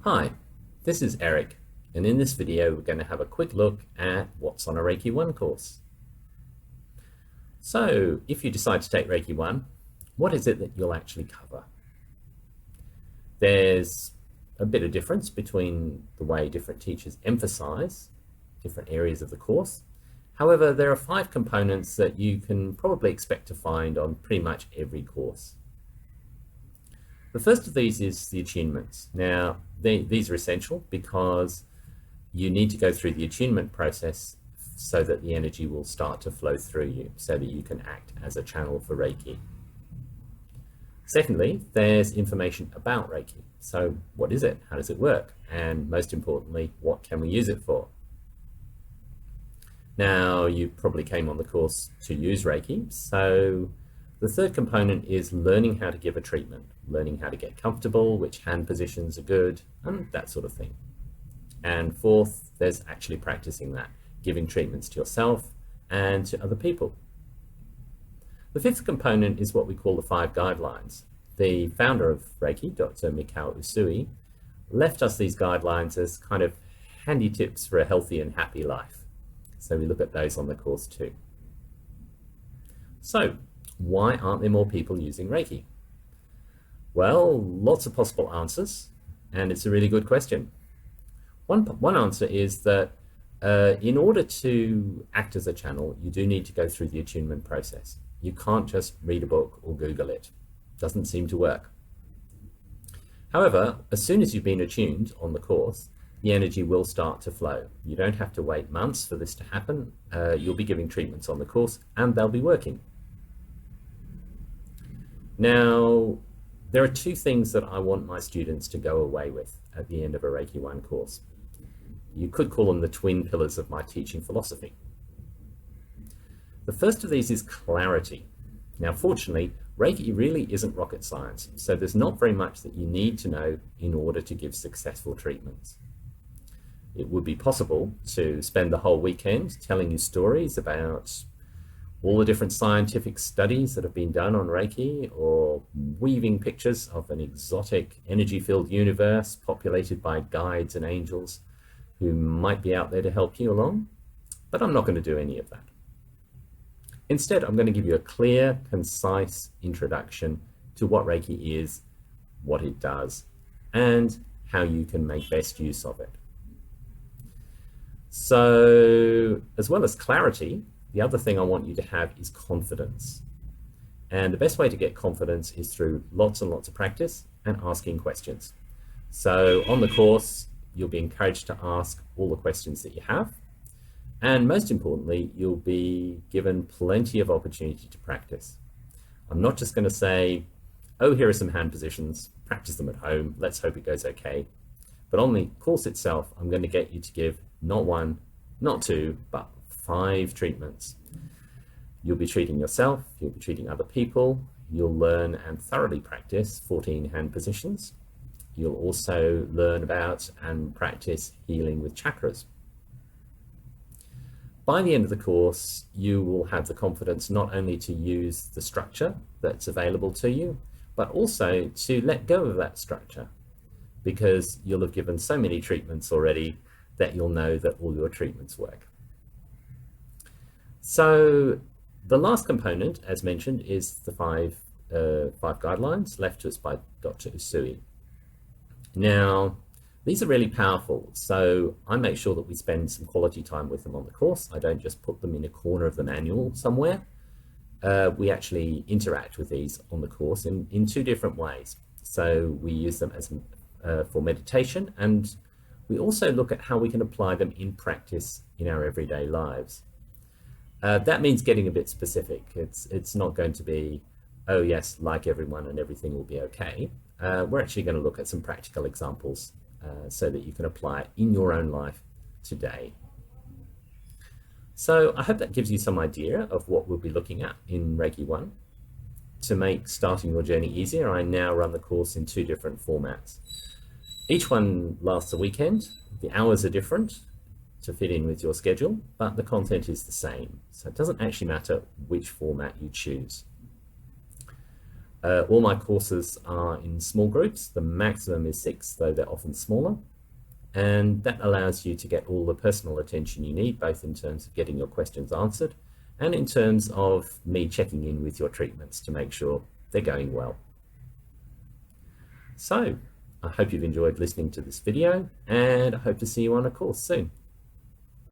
Hi, this is Eric, and in this video we're going to have a quick look at what's on a Reiki 1 course. So, if you decide to take Reiki 1, what is it that you'll actually cover? There's a bit of difference between the way different teachers emphasize different areas of the course. However, there are 5 components that you can probably expect to find on pretty much every course. The first of these is the attunements. Now, these are essential because you need to go through the attunement process so that the energy will start to flow through you, so that you can act as a channel for Reiki. Secondly, there's information about Reiki. So what is it? How does it work? And most importantly, what can we use it for? Now, you probably came on the course to use Reiki, so the third component is learning how to give a treatment, learning how to get comfortable, which hand positions are good, and that sort of thing. And fourth, there's actually practicing that, giving treatments to yourself and to other people. The fifth component is what we call the 5 guidelines. The founder of Reiki, Dr. Usui, left us these guidelines as kind of handy tips for a healthy and happy life. So we look at those on the course too. So, why aren't there more people using Reiki? Well, lots of possible answers, and it's a really good question. One answer is that in order to act as a channel, you do need to go through the attunement process. You can't just read a book or Google it. Doesn't seem to work. However, as soon as you've been attuned on the course, the energy will start to flow. You don't have to wait months for this to happen. You'll be giving treatments on the course, and they'll be working. Now, there are 2 things that I want my students to go away with at the end of a Reiki 1 course. You could call them the twin pillars of my teaching philosophy. The first of these is clarity. Now, fortunately, Reiki really isn't rocket science, so there's not very much that you need to know in order to give successful treatments. It would be possible to spend the whole weekend telling you stories about all the different scientific studies that have been done on Reiki, or weaving pictures of an exotic energy-filled universe populated by guides and angels who might be out there to help you along. But I'm not going to do any of that. Instead, I'm going to give you a clear, concise introduction to what Reiki is, what it does, and how you can make best use of it. So, as well as clarity, the other thing I want you to have is confidence. And the best way to get confidence is through lots and lots of practice and asking questions. So on the course, you'll be encouraged to ask all the questions that you have. And most importantly, you'll be given plenty of opportunity to practice. I'm not just going to say, oh, here are some hand positions, practice them at home, let's hope it goes okay. But on the course itself, I'm going to get you to give not 1, not 2, but 5 treatments. You'll be treating yourself, you'll be treating other people, you'll learn and thoroughly practice 14 hand positions. You'll also learn about and practice healing with chakras. By the end of the course, you will have the confidence not only to use the structure that's available to you, but also to let go of that structure, because you'll have given so many treatments already that you'll know that all your treatments work. So the last component, as mentioned, is the 5 guidelines left to us by Dr. Usui. Now, these are really powerful, so I make sure that we spend some quality time with them on the course. I don't just put them in a corner of the manual somewhere. We actually interact with these on the course in 2 different ways. So we use them as for meditation, and we also look at how we can apply them in practice in our everyday lives. That means getting a bit specific. It's not going to be, oh yes, like everyone and everything will be okay. We're actually going to look at some practical examples so that you can apply it in your own life today. So I hope that gives you some idea of what we'll be looking at in Reiki 1. To make starting your journey easier, I now run the course in 2 different formats. Each one lasts a weekend. The hours are different to fit in with your schedule, but the content is the same. So it doesn't actually matter which format you choose. All my courses are in small groups. The maximum is 6, though they're often smaller. And that allows you to get all the personal attention you need, both in terms of getting your questions answered and in terms of me checking in with your treatments to make sure they're going well. So I hope you've enjoyed listening to this video, and I hope to see you on a course soon.